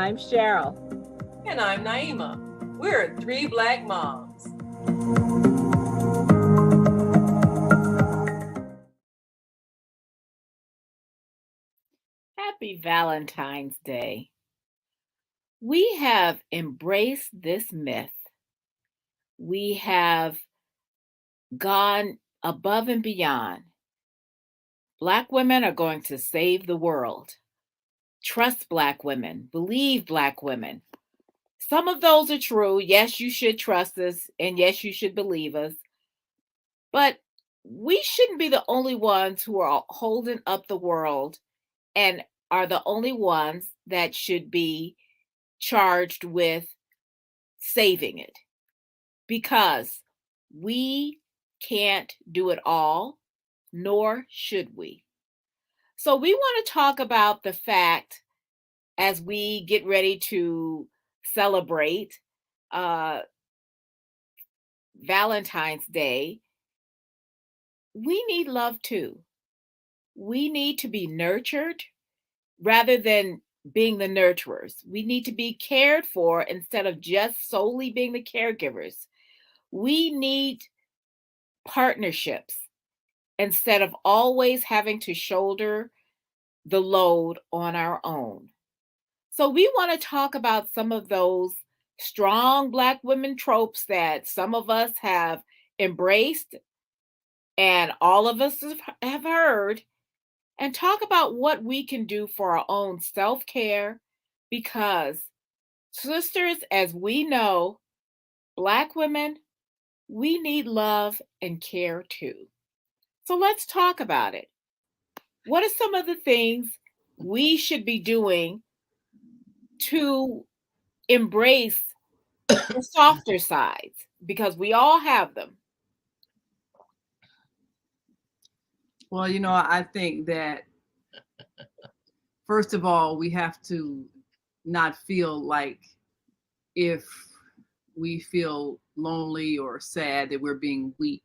I'm Cheryl. And I'm Naima. We're three Black moms. Happy Valentine's Day. We have embraced this myth. We have gone above and beyond. Black women are going to save the world. Trust Black women. Believe Black women. Some of those are true. Yes, you should trust us, and yes, you should believe us. But we shouldn't be the only ones who are holding up the world and are the only ones that should be charged with saving it, because we can't do it all, nor should we. So we want to talk about the fact, as we get ready to celebrate Valentine's Day, we need love too. We need to be nurtured rather than being the nurturers. We need to be cared for instead of just solely being the caregivers. We need partnerships instead of always having to shoulder the load on our own. So, we want to talk about some of those strong Black women tropes that some of us have embraced and all of us have heard, and talk about what we can do for our own self care. Because, sisters, as we know, Black women, we need love and care too. So let's talk about it. What are some of the things we should be doing to embrace the softer sides? Because we all have them. Well, I think that first of all, we have to not feel like if we feel lonely or sad that we're being weak.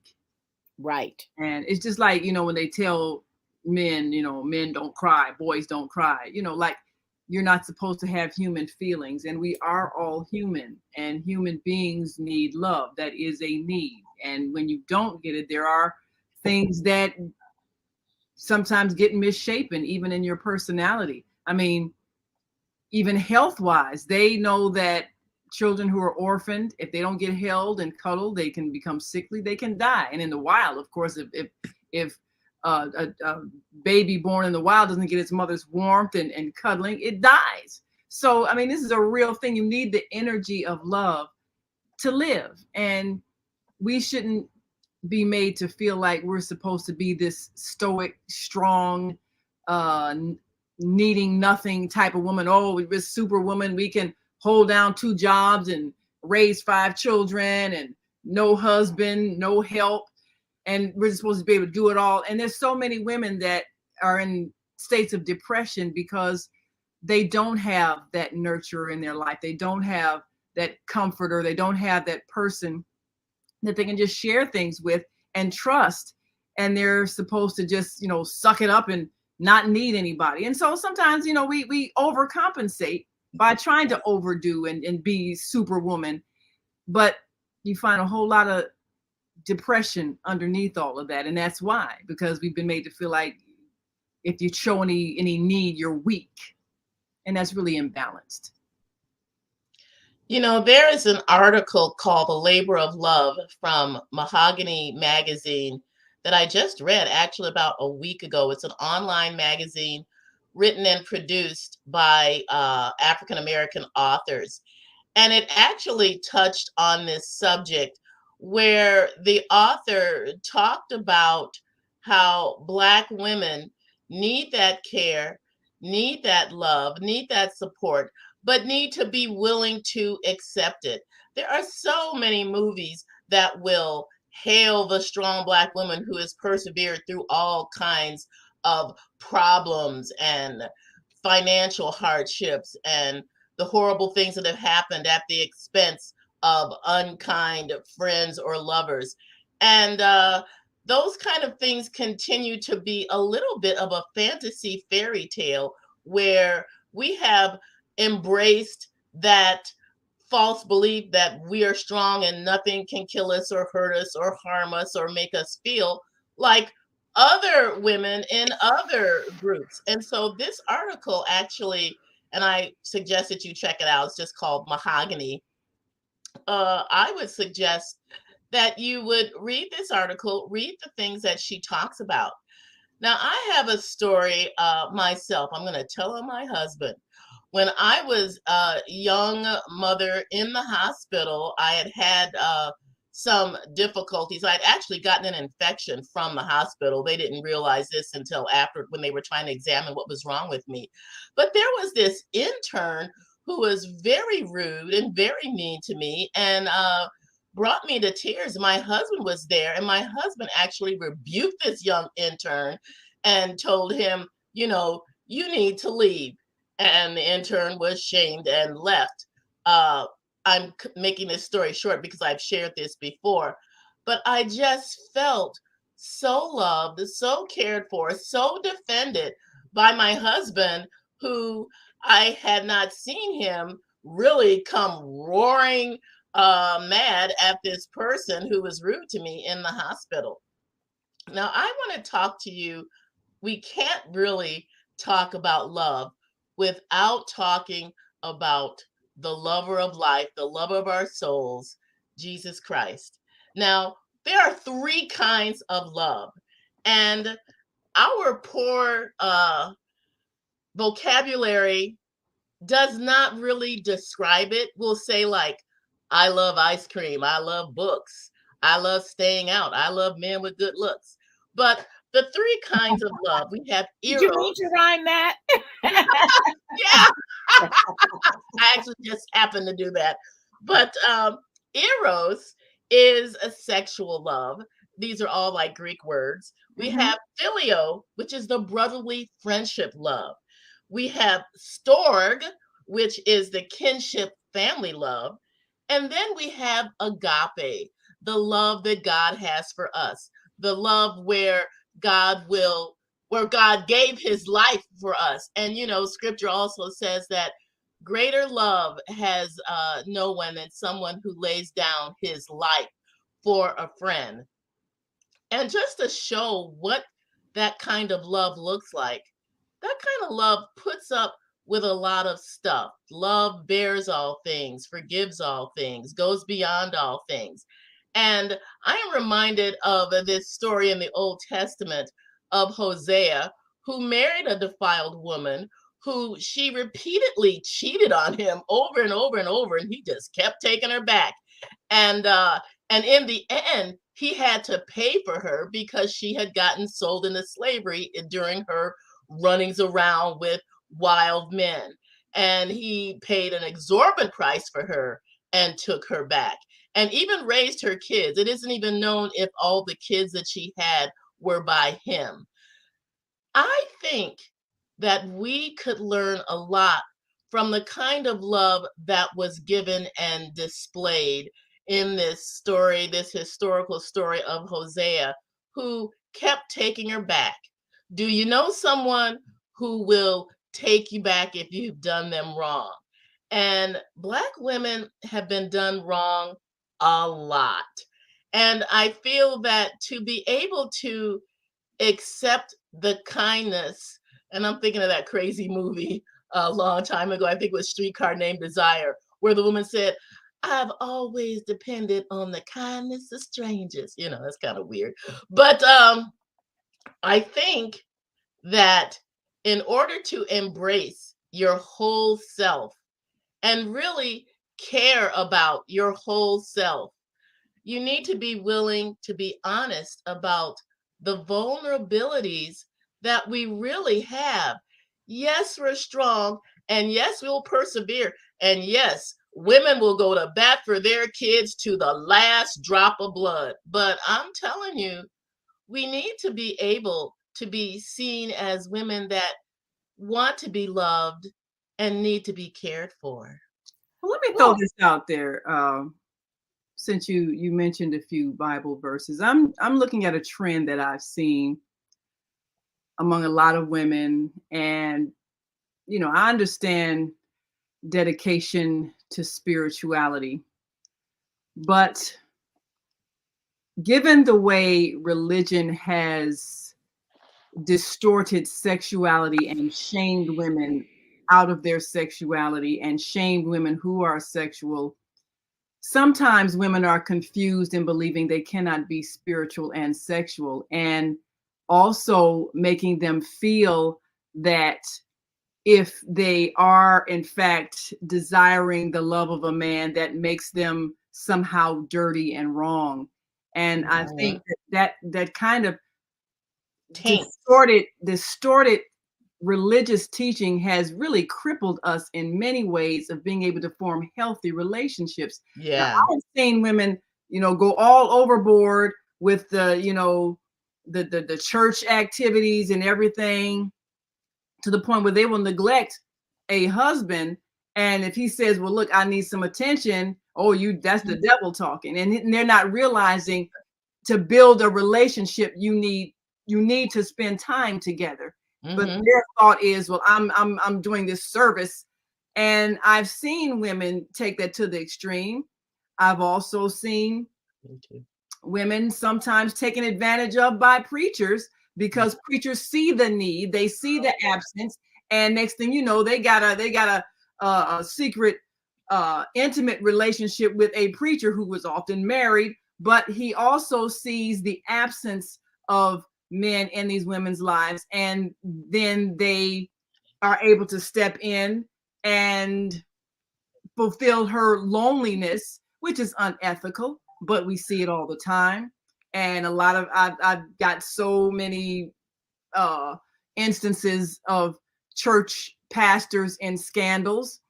Right. And it's just like, when they tell men, men don't cry, boys don't cry, like you're not supposed to have human feelings. And we are all human, and human beings need love. That is a need. And when you don't get it, there are things that sometimes get misshapen, even in your personality. I mean, even health-wise, they know that children who are orphaned, if they don't get held and cuddled, they can become sickly, they can die. And in the wild, of course, if a baby born in the wild doesn't get its mother's warmth and cuddling, it dies. So, I mean, this is a real thing. You need the energy of love to live. And we shouldn't be made to feel like we're supposed to be this stoic, strong, needing nothing type of woman. Oh, we're superwoman. We can hold down 2 jobs and raise 5 children and no husband, no help. And we're supposed to be able to do it all. And there's so many women that are in states of depression because they don't have that nurture in their life. They don't have that comforter. They don't have that person that they can just share things with and trust. And they're supposed to just, suck it up and not need anybody. And so sometimes, we overcompensate by trying to overdo and be superwoman. But you find a whole lot of depression underneath all of that. And that's why, because we've been made to feel like if you show any need, you're weak. And that's really imbalanced. There is an article called The Labor of Love from Mahogany Magazine that I just read actually about a week ago. It's an online magazine written and produced by African American authors. And it actually touched on this subject where the author talked about how Black women need that care, need that love, need that support, but need to be willing to accept it. There are so many movies that will hail the strong Black woman who has persevered through all kinds of problems and financial hardships and the horrible things that have happened at the expense of unkind friends or lovers. And those kind of things continue to be a little bit of a fantasy fairy tale where we have embraced that false belief that we are strong and nothing can kill us or hurt us or harm us or make us feel like other women in other groups. And so this article actually, and I suggest that you check it out, it's just called Mahogany. I would suggest that you would read this article, read the things that she talks about. Now, I have a story myself. I'm going to tell on my husband. When I was a young mother in the hospital, I had some difficulties. I'd actually gotten an infection from the hospital. They didn't realize this until after, when they were trying to examine what was wrong with me. But there was this intern who was very rude and very mean to me, and brought me to tears. My husband was there, and my husband actually rebuked this young intern and told him, you know, you need to leave. And the intern was shamed and left. I'm making this story short because I've shared this before, but I just felt so loved, so cared for, so defended by my husband, who I had not seen him really come roaring mad at this person who was rude to me in the hospital. Now, I want to talk to you. We can't really talk about love without talking about the lover of life, the lover of our souls, Jesus Christ. Now, there are three kinds of love, and our poor vocabulary does not really describe it. We'll say, like, I love ice cream, I love books, I love staying out, I love men with good looks. But the three kinds of love, we have Did you eros. mean to rhyme that? Yeah, I actually just happened to do that. But eros is a sexual love. These are all like Greek words. We have phileo, which is the brotherly friendship love. We have storge, which is the kinship family love. And then we have agape, the love that God has for us, the love where God gave his life for us. And, you know, scripture also says that greater love has no one than someone who lays down his life for a friend. And just to show what that kind of love looks like, that kind of love puts up with a lot of stuff. Love bears all things, forgives all things, goes beyond all things. And I am reminded of this story in the Old Testament of Hosea, who married a defiled woman who she repeatedly cheated on him over and over and over, and he just kept taking her back. And in the end, he had to pay for her because she had gotten sold into slavery during her runnings around with wild men. And he paid an exorbitant price for her and took her back, and even raised her kids. It isn't even known if all the kids that she had were by him. I think that we could learn a lot from the kind of love that was given and displayed in this story, this historical story of Hosea, who kept taking her back. Do you know someone who will take you back if you've done them wrong? And Black women have been done wrong a lot. And I feel that to be able to accept the kindness, and I'm thinking of that crazy movie a long time ago, I think it was Streetcar Named Desire, where the woman said, I've always depended on the kindness of strangers. You know, that's kind of weird. But I think that in order to embrace your whole self and really care about your whole self, you need to be willing to be honest about the vulnerabilities that we really have. Yes, we're strong, and yes, we'll persevere, and yes, women will go to bat for their kids to the last drop of blood. But I'm telling you, we need to be able to be seen as women that want to be loved and need to be cared for. Well, let me throw this out there. Since you mentioned a few Bible verses, I'm looking at a trend that I've seen among a lot of women, and you know, I understand dedication to spirituality. But given the way religion has distorted sexuality and shamed women out of their sexuality and shamed women who are sexual, sometimes women are confused in believing they cannot be spiritual and sexual, and also making them feel that if they are in fact desiring the love of a man, that makes them somehow dirty and wrong. And I think that kind of Taint. distorted religious teaching has really crippled us in many ways of being able to form healthy relationships. Now, Yeah. I've seen women, go all overboard with the church activities and everything, to the point where they will neglect a husband. And if he says, well, look, I need some attention, oh, that's the devil talking. And they're not realizing, to build a relationship, you need to spend time together. But their thought is, well, I'm doing this service. And I've seen women take that to the extreme. I've also seen women sometimes taken advantage of by preachers, because preachers see the need, they see the absence, and next thing you know, they got a secret intimate relationship with a preacher who was often married, but he also sees the absence of men in these women's lives, and then they are able to step in and fulfill her loneliness, which is unethical, but we see it all the time. And I've got so many instances of church pastors in scandals.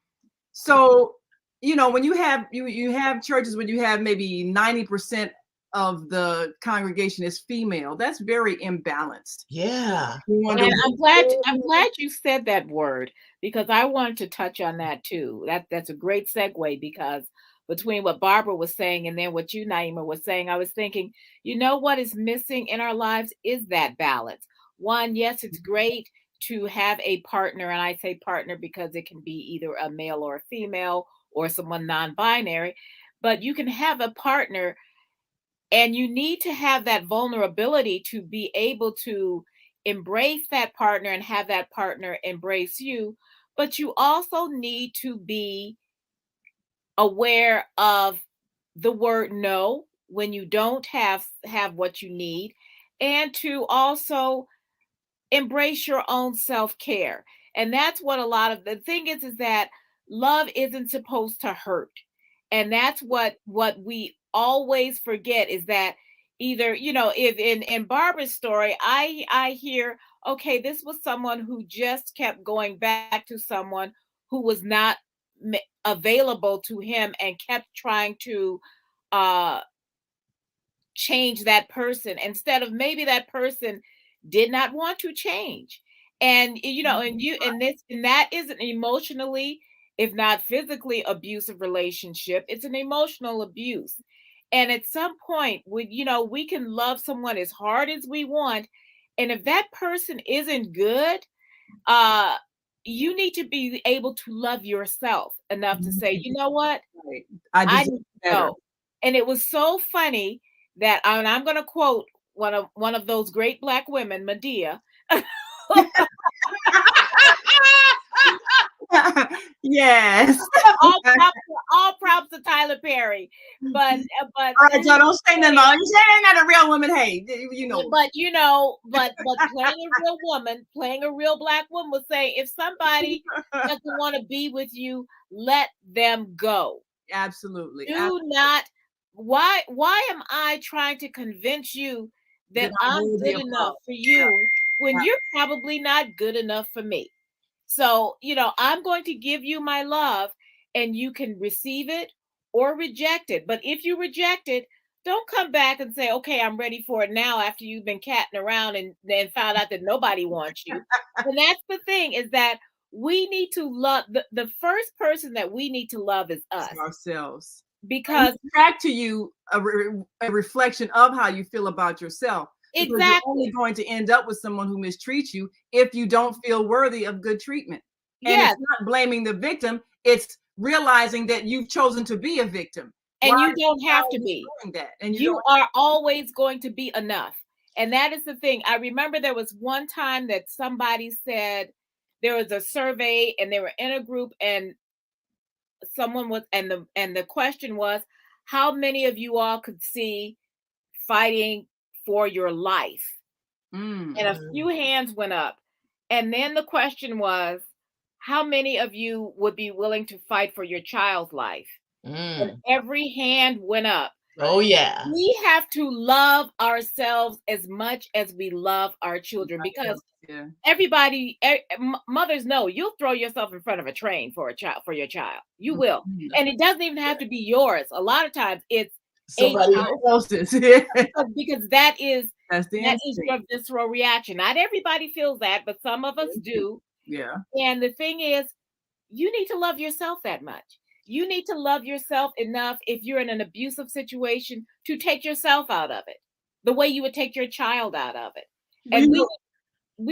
So, when you have you have churches when you have maybe 90% of the congregation is female, that's very imbalanced. Yeah. And I'm glad you said that word, because I wanted to touch on that too. That's a great segue, because between what Barbara was saying and then what you, Naima, was saying, I was thinking, what is missing in our lives is that balance. One, yes, it's great to have a partner, and I say partner because it can be either a male or a female or someone non-binary, but you can have a partner, and you need to have that vulnerability to be able to embrace that partner and have that partner embrace you. But you also need to be aware of the word no when you don't have what you need, and to also embrace your own self-care. And that's what a lot of the thing is that love isn't supposed to hurt. And that's what we always forget, is that either, if in Barbara's story, I hear, okay, this was someone who just kept going back to someone who was not available to him, and kept trying to change that person, instead of maybe that person did not want to change. And and that is an emotionally, if not physically, abusive relationship. It's an emotional abuse. And at some point, we can love someone as hard as we want, and if that person isn't good, you need to be able to love yourself enough to say, you know what, I need to go. And it was so funny that, and I'm going to quote one of those great Black women, Medea. Yes. all props to Tyler Perry, but all right, y'all don't say nothing about it. You say they're not a real woman. Hey, but playing a real Black woman would say, if somebody doesn't want to be with you, let them go. Absolutely. Not. Why am I trying to convince you that I'm good enough for you when you're probably not good enough for me? So, I'm going to give you my love, and you can receive it or reject it. But if you reject it, don't come back and say, okay, I'm ready for it now, after you've been catting around and then found out that nobody wants you. And that's the thing, is that we need to love, the first person that we need to love is us. Ourselves. Because back to you a reflection of how you feel about yourself. Exactly. You're only going to end up with someone who mistreats you if you don't feel worthy of good treatment. And it's not blaming the victim, It's realizing that you've chosen to be a victim. And Why you don't have to are you be. doing that? And You are always going to be enough. And that is the thing. I remember there was one time that somebody said there was a survey and they were in a group and someone was and the question was, how many of you all could see fighting for your life? And a few hands went up. And then the question was, how many of you would be willing to fight for your child's life? And every hand went up. Oh, yeah. We have to love ourselves as much as we love our children, because everybody, mothers know you'll throw yourself in front of a train for your child. You will. And it doesn't even have to be yours. A lot of times it's somebody else's. Because that is your visceral reaction. Not everybody feels that, but some of us do. Yeah. And the thing is, you need to love yourself that much. You need to love yourself enough, if you're in an abusive situation, to take yourself out of it the way you would take your child out of it. And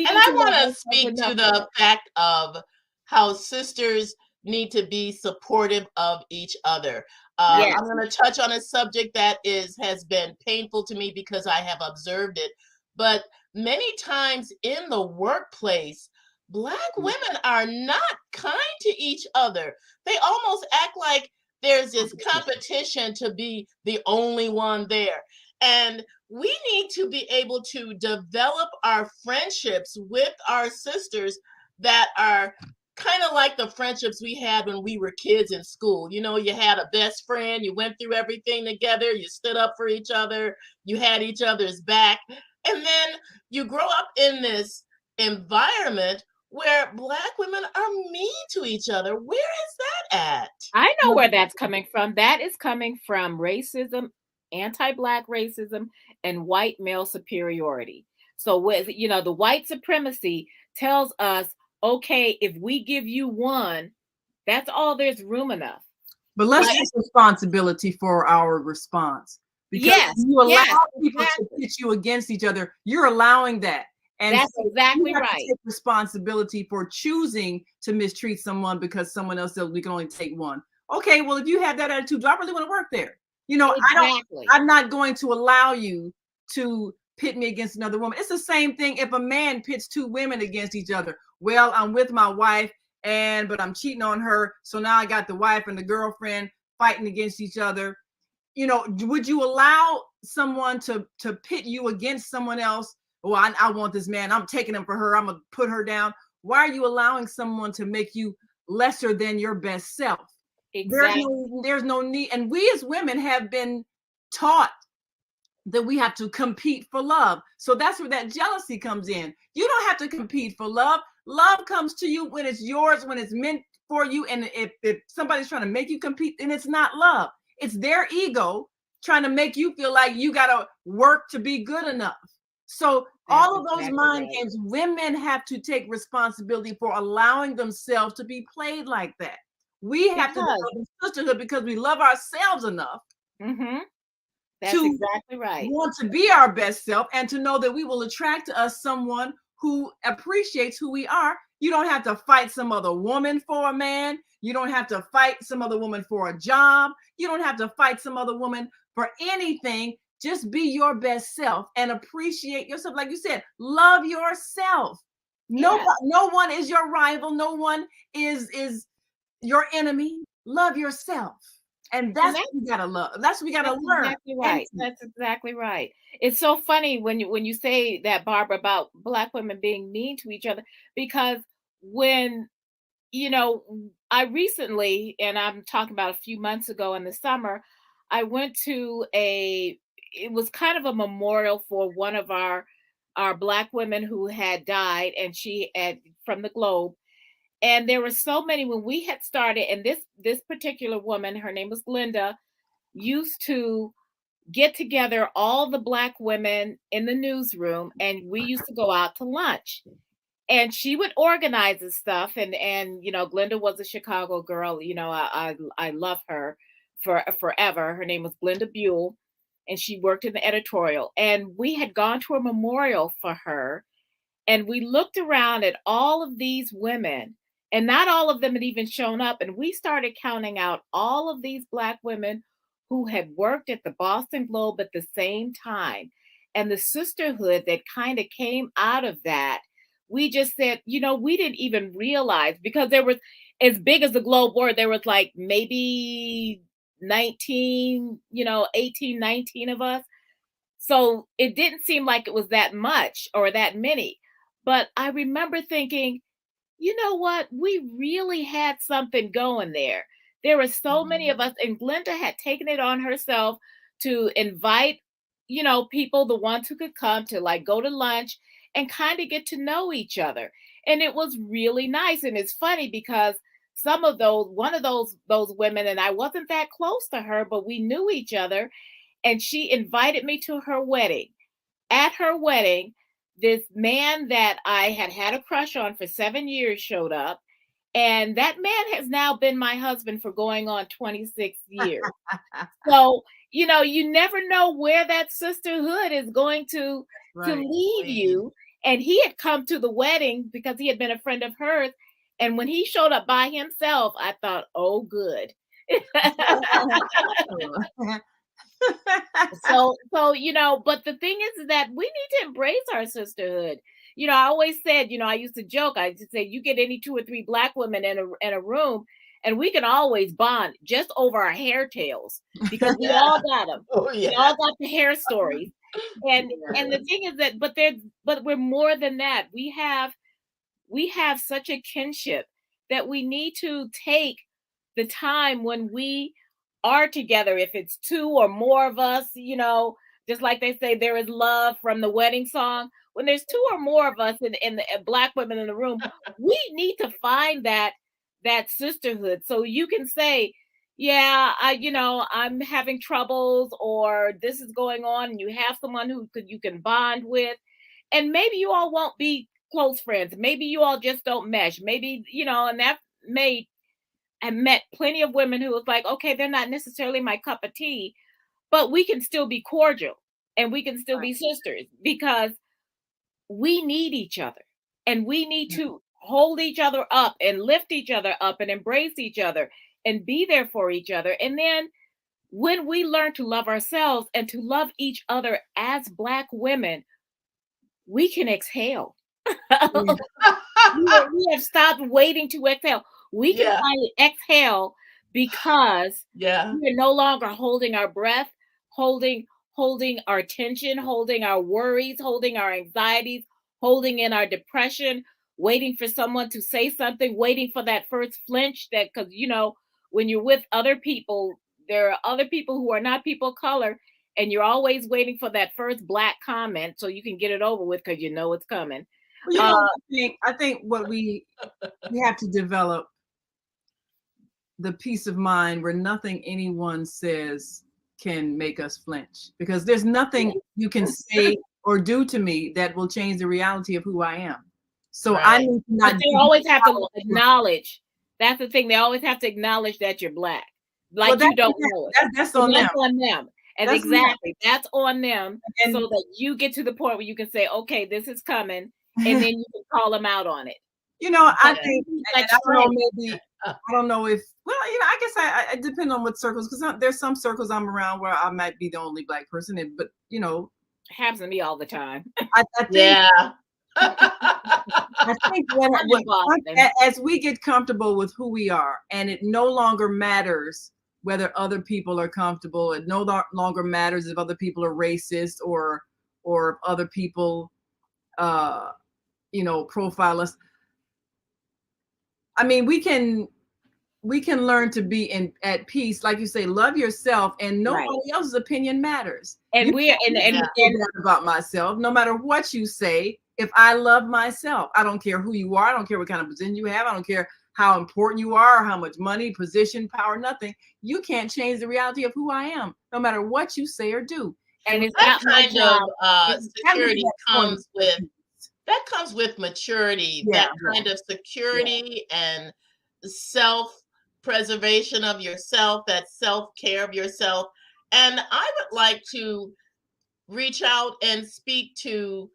I want to speak to the fact of how sisters need to be supportive of each other. Yes. I'm going to touch on a subject that has been painful to me because I have observed it. But many times in the workplace, Black women are not kind to each other. They almost act like there's this competition to be the only one there. And we need to be able to develop our friendships with our sisters that are kind of like the friendships we had when we were kids in school. You know, you had a best friend, you went through everything together, you stood up for each other, you had each other's back. And then you grow up in this environment where Black women are mean to each other. Where is that at? I know where that's coming from. That is coming from racism, anti-Black racism, and white male superiority. So with the white supremacy tells us, okay, if we give you one, that's all there's room enough. But let's take responsibility for our response. Because you allow people to pit you against each other, you're allowing that. And that's exactly right. Take responsibility for choosing to mistreat someone because someone else says we can only take one. Okay, well, if you have that attitude, do I really want to work there? I'm not going to allow you to pit me against another woman. It's the same thing if a man pits two women against each other. Well, I'm with my wife, but I'm cheating on her. So now I got the wife and the girlfriend fighting against each other. Would you allow someone to pit you against someone else? Oh, I want this man. I'm taking him for her. I'm going to put her down. Why are you allowing someone to make you lesser than your best self? Exactly. There's no need. And we as women have been taught that we have to compete for love. So that's where that jealousy comes in. You don't have to compete for love. Love comes to you when it's yours, when it's meant for you. And if somebody's trying to make you compete, then it's not love. It's their ego trying to make you feel like you got to work to be good enough. So all of those mind games, women have to take responsibility for allowing themselves to be played like that. We have to develop sisterhood because we love ourselves enough That's exactly right. Want to be our best self and to know that we will attract to us someone who appreciates who we are. You don't have to fight some other woman for a man. You don't have to fight some other woman for a job. You don't have to fight some other woman for anything. Just be your best self and appreciate yourself. Like you said, love yourself. No one is your rival. No one is your enemy. Love yourself. And that's what we gotta love. That's what we gotta learn. Exactly right. That's exactly right. It's so funny when you say that, Barbara, about Black women being mean to each other, because when I recently, and I'm talking about a few months ago in the summer, I went to it was kind of a memorial for one of our Black women who had died, and she had from the Globe. And there were so many when we had started, and this particular woman, her name was Glenda, used to get together all the Black women in the newsroom, and we used to go out to lunch. And she would organize this stuff, and Glenda was a Chicago girl. I love her forever. Her name was Glenda Buell, and she worked in the editorial. And we had gone to a memorial for her, and we looked around at all of these women. And not all of them had even shown up. And we started counting out all of these Black women who had worked at the Boston Globe at the same time. And the sisterhood that kind of came out of that, we just said, we didn't even realize, because there was, as big as the Globe were, there was like maybe 19, 18, 19 of us. So it didn't seem like it was that much or that many. But I remember thinking, you know what? We really had something going there. There were so many of us, and Glenda had taken it on herself to invite, people, the ones who could come to like go to lunch and kind of get to know each other. And it was really nice. And it's funny because one of those women, and I wasn't that close to her, but we knew each other. And she invited me to her wedding. At her wedding, this man that I had had a crush on for 7 years showed up. And that man has now been my husband for going on 26 years. So, you never know where that sisterhood is going to lead you. And he had come to the wedding because he had been a friend of hers. And when he showed up by himself, I thought, oh, good. So, but the thing is that we need to embrace our sisterhood. I always said, I used to joke, I used to say, you get any 2 or 3 Black women in a room, and we can always bond just over our hair tails, because we all got them. Oh, yeah. We all got the hair stories. And the thing is that, but we're more than that. We have such a kinship that we need to take the time when we are together. If it's 2 or more of us, just like they say, there is love from the wedding song. When there's 2 or more of us in the Black women in the room, we need to find that sisterhood. So you can say, yeah, I'm having troubles, or this is going on, and you have someone who you can bond with. And maybe you all won't be close friends. Maybe you all just don't mesh. Maybe, and that I met plenty of women who was like, okay, they're not necessarily my cup of tea, but we can still be cordial and we can still be sisters, because we need each other, and we need to hold each other up and lift each other up and embrace each other and be there for each other. And then when we learn to love ourselves and to love each other as Black women, we can exhale. We have stopped waiting to exhale. We can finally exhale, because we're no longer holding our breath, holding our tension, holding our worries, holding our anxieties, holding in our depression, waiting for someone to say something, waiting for that first flinch. That, because when you're with other people, there are other people who are not people of color, and you're always waiting for that first Black comment so you can get it over with, because it's coming. Well, I think what we have to develop the peace of mind where nothing anyone says can make us flinch, because there's nothing you can say or do to me that will change the reality of who I am. So I need to not. But they always have to acknowledge. That's the thing. They always have to acknowledge that you're Black. Like, you don't know it. That's on them. That's on them. And exactly, that's on them. And so that you get to the point where you can say, okay, this is coming, and then you can call them out on it. I think, I don't know if, I guess I depend on what circles, because there's some circles I'm around where I might be the only Black person, but happens to me all the time. I think, I think as we get comfortable with who we are, and it no longer matters whether other people are comfortable, it no longer matters if other people are racist or if other people profile us. I mean, we can learn to be at peace, like you say, love yourself, and nobody else's opinion matters. And about myself, no matter what you say, if I love myself, I don't care who you are, I don't care what kind of position you have, I don't care how important you are, how much money, position, power, nothing. You can't change the reality of who I am, no matter what you say or do. And it's that kind of security comes with maturity, that kind of security and self-preservation of yourself, that self-care of yourself. And I would like to reach out and speak to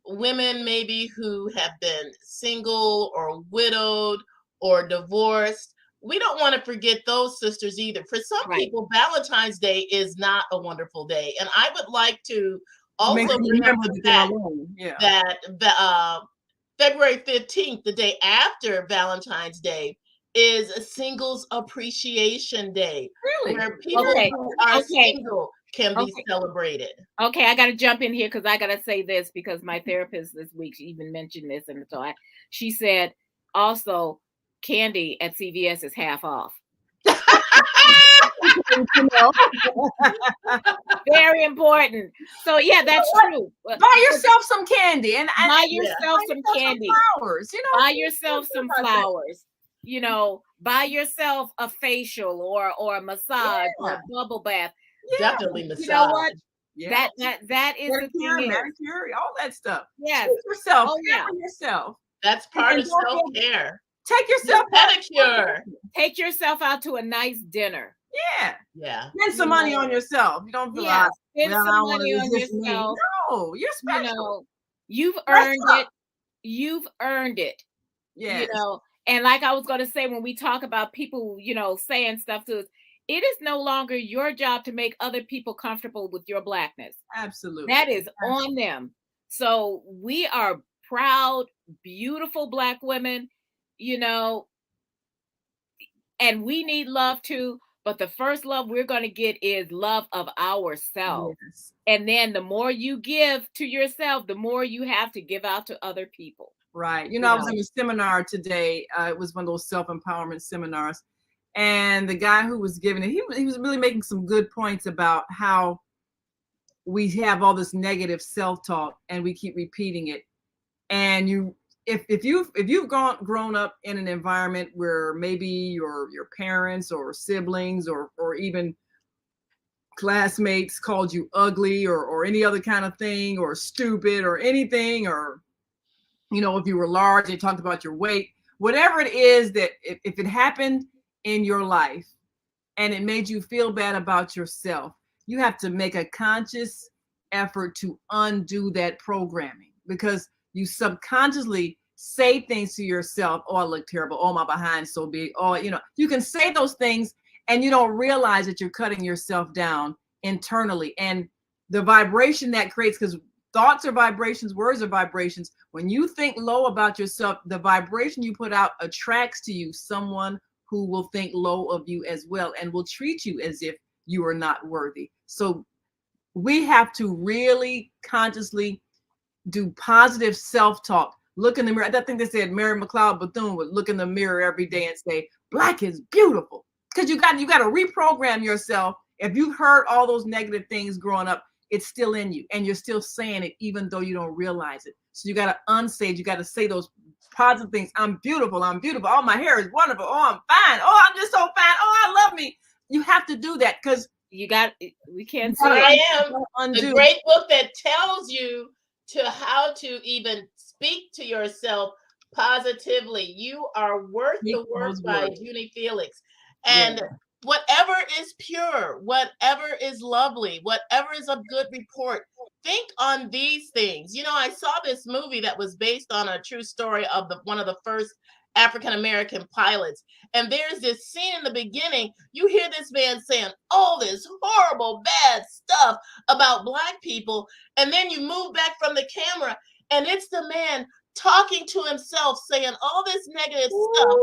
women maybe who have been single or widowed, or divorced. We don't want to forget those sisters either. For some Right. people, Valentine's Day is not a wonderful day. And I would like to Make also them bring up remember the that they're fact alone. Yeah. that February 15th, the day after Valentine's Day, is a Singles Appreciation Day, Really? where people Okay. who are Okay. single can be Okay. celebrated. Okay, I got to jump in here because I got to say this because my therapist this week, she even mentioned this. And so she said also candy at CVS is half off. You know, very important. So yeah, that's true. Buy yourself some candy and Buy Yeah. yourself some candy. flowers. You know, Buy yourself some flowers. You know, buy yourself a facial or a massage or Yeah. a bubble bath. Definitely massage. You know what? Yeah. That is the Pedicure, thing is, manicure, all that stuff. yes. Treat yourself. Oh, yeah. Pamper yourself. That's part And of don't self-care. Take yourself The out. pedicure. Take yourself out to a nice dinner. Yeah. Yeah. Spend some money on yourself. You don't feel Yeah, like, spend well, some I want money to on resist me. yourself. No, you're You special. know, you've Dress earned up. it. You've earned it. Yes. You know, and like I was going to say, when we talk about people, you know, saying stuff to us, it is no longer your job to make other people comfortable with your Blackness. Absolutely. That is on them. So we are proud, beautiful Black women, you know, and we need love too. But the first love we're going to get is love of ourselves. Yes. And then the more you give to yourself, the more you have to give out to other people. Right. You know, I was in a seminar today. It was one of those self-empowerment seminars. And the guy who was giving it, he was really making some good points about how we have all this negative self-talk and we keep repeating it. And if you've grown up in an environment where maybe your parents or siblings or even classmates called you ugly or any other kind of thing, or stupid or anything, or you know, if you were large, they talked about your weight, whatever it is, that if it happened in your life and it made you feel bad about yourself, you have to make a conscious effort to undo that programming, because you subconsciously say things to yourself. Oh, I look terrible. Oh, my behind's so big. Oh, you know, you can say those things and you don't realize that you're cutting yourself down internally. And the vibration that creates, because thoughts are vibrations, words are vibrations. When you think low about yourself, the vibration you put out attracts to you someone who will think low of you as well and will treat you as if you are not worthy. So we have to really consciously do positive self-talk. Look in the mirror. I think they said Mary McLeod Bethune would look in the mirror every day and say, Black is beautiful. Because you got to reprogram yourself. If you've heard all those negative things growing up, it's still in you and you're still saying it even though you don't realize it. So you got to unsay it. You got to say those positive things. I'm beautiful. I'm beautiful. Oh, my hair is wonderful. Oh, I'm fine. Oh, I'm just so fine. Oh, I love me. You have to do that because we can't But say I am undo. a great book that tells you to how to even speak to yourself positively. You are worth the work by Junie Felix. And whatever is pure, whatever is lovely, whatever is a good report, think on these things. You know, I saw this movie that was based on a true story of one of the first African-American pilots. And there's this scene in the beginning, you hear this man saying all this horrible, bad stuff about Black people. And then you move back from the camera and it's the man talking to himself, saying all this negative stuff.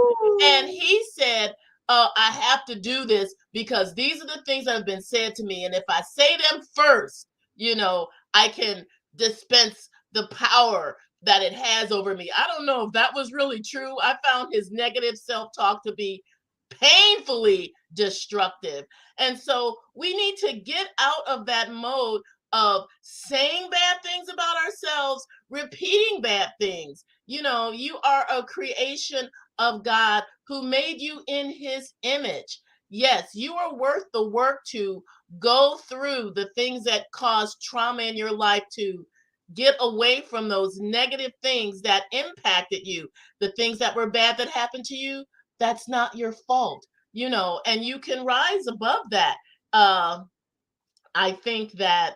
And he said, I have to do this because these are the things that have been said to me. And if I say them first, you know, I can dispense the power that it has over me. I don't know if that was really true. I found his negative self-talk to be painfully destructive. And so we need to get out of that mode of saying bad things about ourselves, repeating bad things. You know, you are a creation of God who made you in his image. Yes, you are worth the work to go through the things that cause trauma in your life, to get away from those negative things that impacted you, the things that were bad that happened to you. That's not your fault, you know, and you can rise above that. I think that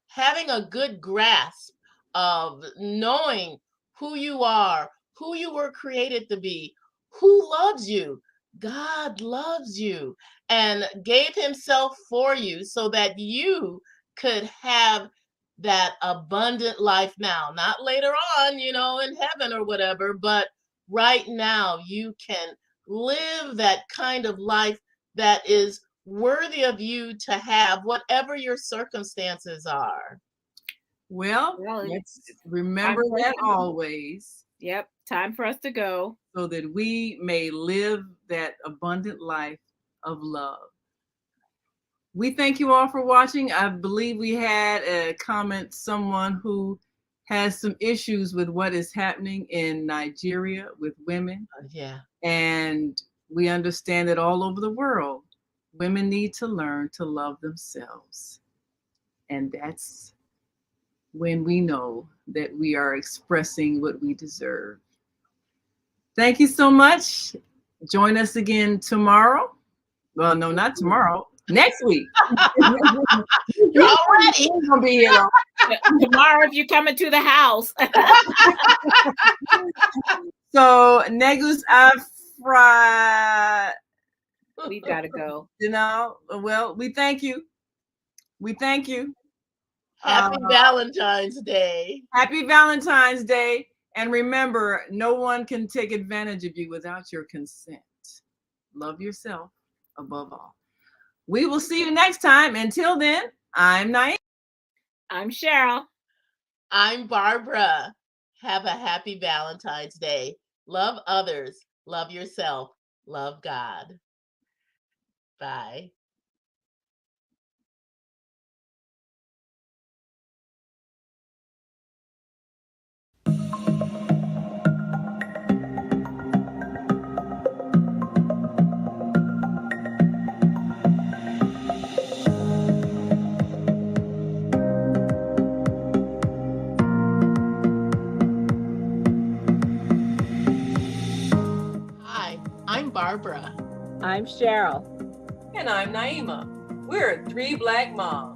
having a good grasp of knowing who you are, who you were created to be, Who loves you? God loves you and gave himself for you so that you could have that abundant life now, not later on, in heaven or whatever, but right now you can live that kind of life that is worthy of you to have, whatever your circumstances are. Well, Well, let's remember for us that to go. always, Yep, time for us to go. so that we may live that abundant life of love. We thank you all for watching. I believe we had a comment, someone who has some issues with what is happening in Nigeria with women. Yeah. And we understand that all over the world, women need to learn to love themselves. And that's when we know that we are expressing what we deserve. Thank you so much. Join us again tomorrow. Well, no, not tomorrow. Next week. You're already gonna be here. Tomorrow, if you're coming to the house. So Negus Afra, We gotta go. well, we thank you. We thank you. Happy Valentine's Day. Happy Valentine's Day. And remember, no one can take advantage of you without your consent. Love yourself above all. We will see you next time. Until then, I'm Naima. I'm Cheryl. I'm Barbara. Have a happy Valentine's Day. Love others. Love yourself. Love God. Bye. Hi, I'm Barbara. I'm Cheryl. And I'm Naima. We're 3 Black Moms.